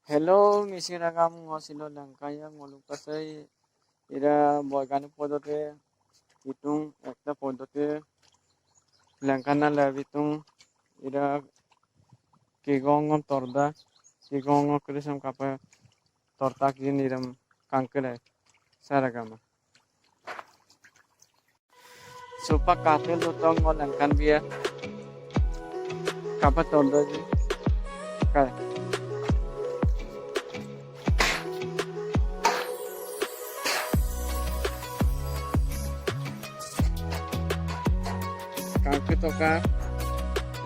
Hello, misiragam ngosilo lang kaya ngolupasay ira বৈজ্ঞানিক পদ্ধতি ইতুং একটা পদ্ধতি লেংকানা লাবিতুং ira kigong torda kigong krisam kapa tortak yin iram kankele saragama supa katel lutong ngolangkan bia kapa torda ji kaya kanke toka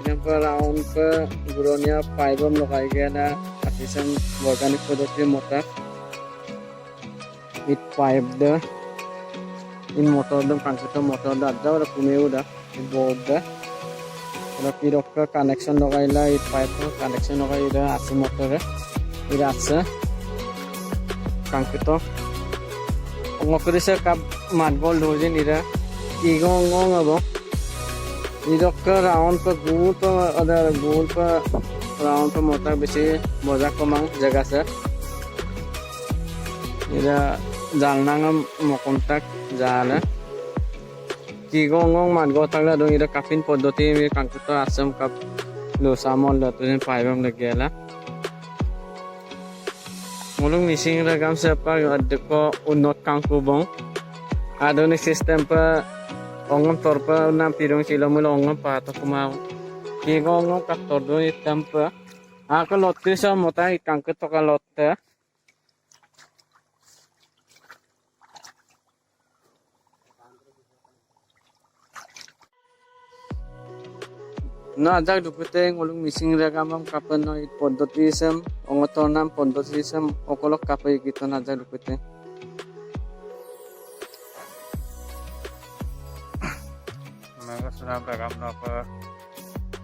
yang peraun ke guronya paibam lokai gana artisan organik produksi motor it pipe the in motor dam kanke to motor da ada ora kumeu da board da ora pirok ke connection lokai la it pipe connection lokai da ase motor ira ase kanke to ngokri se kap matbol dojin ira igong ngong abo idok round per goal per round per motor besi bozak komang jaga se ida jalnang mokontak jala kigong man go tangla dong ida kapin poddoti mi kangkuto asam kap lo samon la tujen paibam lagela mulung missing ragam se par adko unnot kangkubong adonik system per ongom torpa na pirong sila mula ongom pa to kumao kigong kap tordo itampa ako lotte sa mota ikangke to ka lotte no ajak dupute ngulung missing ragamam kapan no it poddoti sam ongotornam poddoti sam okolok kapai gitu najak dupute Mga sunab ragam na pa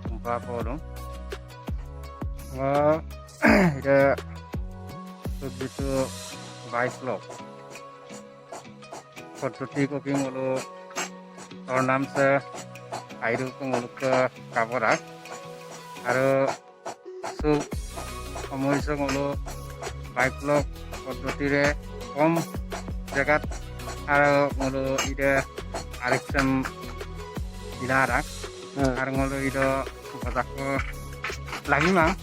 kumpa ko dong. Ida begitu baik loh. Pद्धতি ko king ulo ornam se airu ko ulo ke kaporak. Aro su amoy se ulo baik loh pद्धতি re kom jagat aro ulo ida ariksam dilarang, karena ngolo itu batakku lagi mang,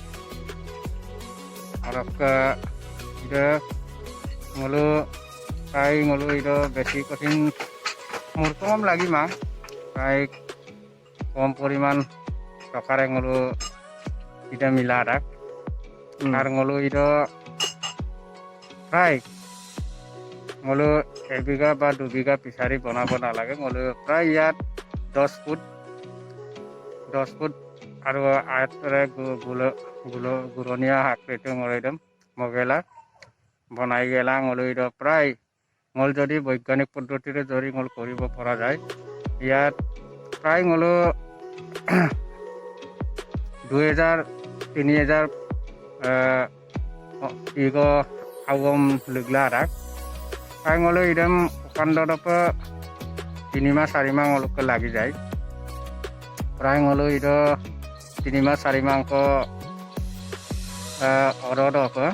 orang ke itu ngolo kayak ngolo itu besi kosin murkom lagi mang, kayak kom poriman tokar yang ngolo tidak milarak, karena ngolo itu kayak ngolo 1 biga বা 2 biga pisari বনাব নালাগে ngolo প্ৰায় ইয়াত 10 foot আৰু আয়তৰে গুৰণীয়া আকৃতি মৰিদম মগেলা বনাই গেলা ngলো প্ৰায় ngল যদি বৈজ্ঞানিক পদ্ধতিৰে যদি ngল কৰিব পৰা যায় ইয়াত প্ৰায় ngলো 2000-3000 ইগো আগম লগলা ৰাখ প্ৰায় ngলো ইদম কাণ্ডৰপ 3 মাহ 4 মাহ ngলক লাগি যায় প্ৰায় ngলো ইদো 3 মাহ 4 মাহ ko orod apa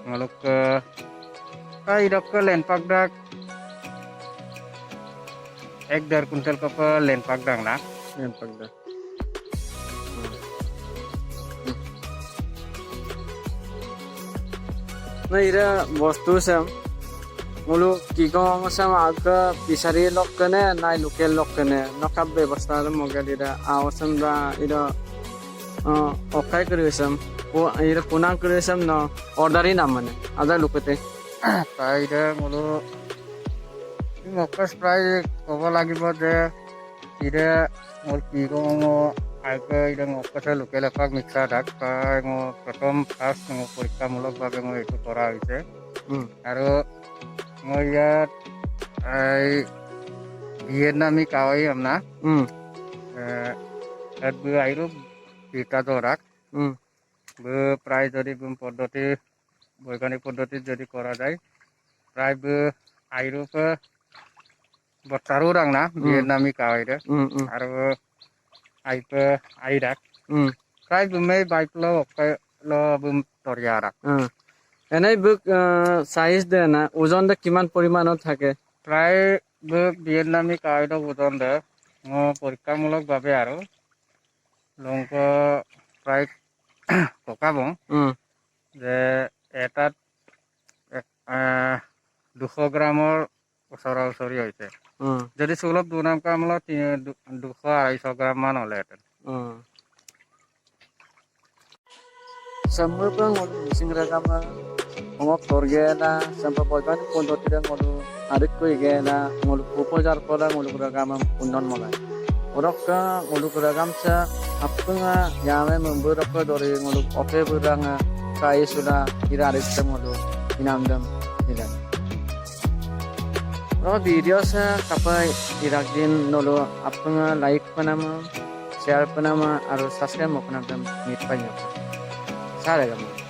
ngolok প্ৰায় idok lenpak dak 1-1.5 kuintal ko lenpak dak na lenpak dak nah ira bostu sam mulu kigong sam aga pisari lok kene nai local lok kene nokap ବ୍ୟବস্থা mogel ira awasam da ira okai krisam po ira punang krisam no orderi namane ada lukete প্ৰায় ida ngolo ngokas প্ৰায় কব লাগিব যে ida ngol kigong aga ida ngokas local epak mixer dak প্ৰায় ngo prothom first ngo পৰীক্ষামূলক ভাবে ngo এটো কৰা হৈছে আৰু মই ইয়াত ভিয়েটনামি কাৱাই আমনা এত বি আইরো পিতা দরাক প্রায় যদি পদ্ধতি বৈজ্ঞানিক পদ্ধতি যদি করা যায় প্রায় আইরো বছারও রাং না ভিয়েটনামি কাৱাই রে আর আইপে আইরাক প্রায় বুমে বাইপলো lo bum torjarak. এনেই বুক সাইজ দে না ওজন দে কিমান পৰিমাণৰ থাকে প্ৰায় বুক ভিয়েটনামী কাইডক ওজন দে মই পৰীক্ষামূলকভাৱে আৰু লংক প্ৰায় টকা বওঁ যে এটাত 200 গ্ৰামৰ ওচৰা ওচৰি হৈছে যদি চুলভ 2 নাম কামলত 200-250 গ্ৰাম মান হ'লেহেঁতেন Semua bang ngolu sing ragama ngok torgena sampai boyban kondo tidak ngolu adik ko igena ngolu pupo jar pola ngolu ragama undon molai orokka ngolu ragam sa appunga yame memburokka dori ngolu oke buranga kai suda iraris ngolu inamdam ilan video sa kapai irakdin nolu appunga like panama share panama aru subscribe mo panam mit panyo Salah kamu.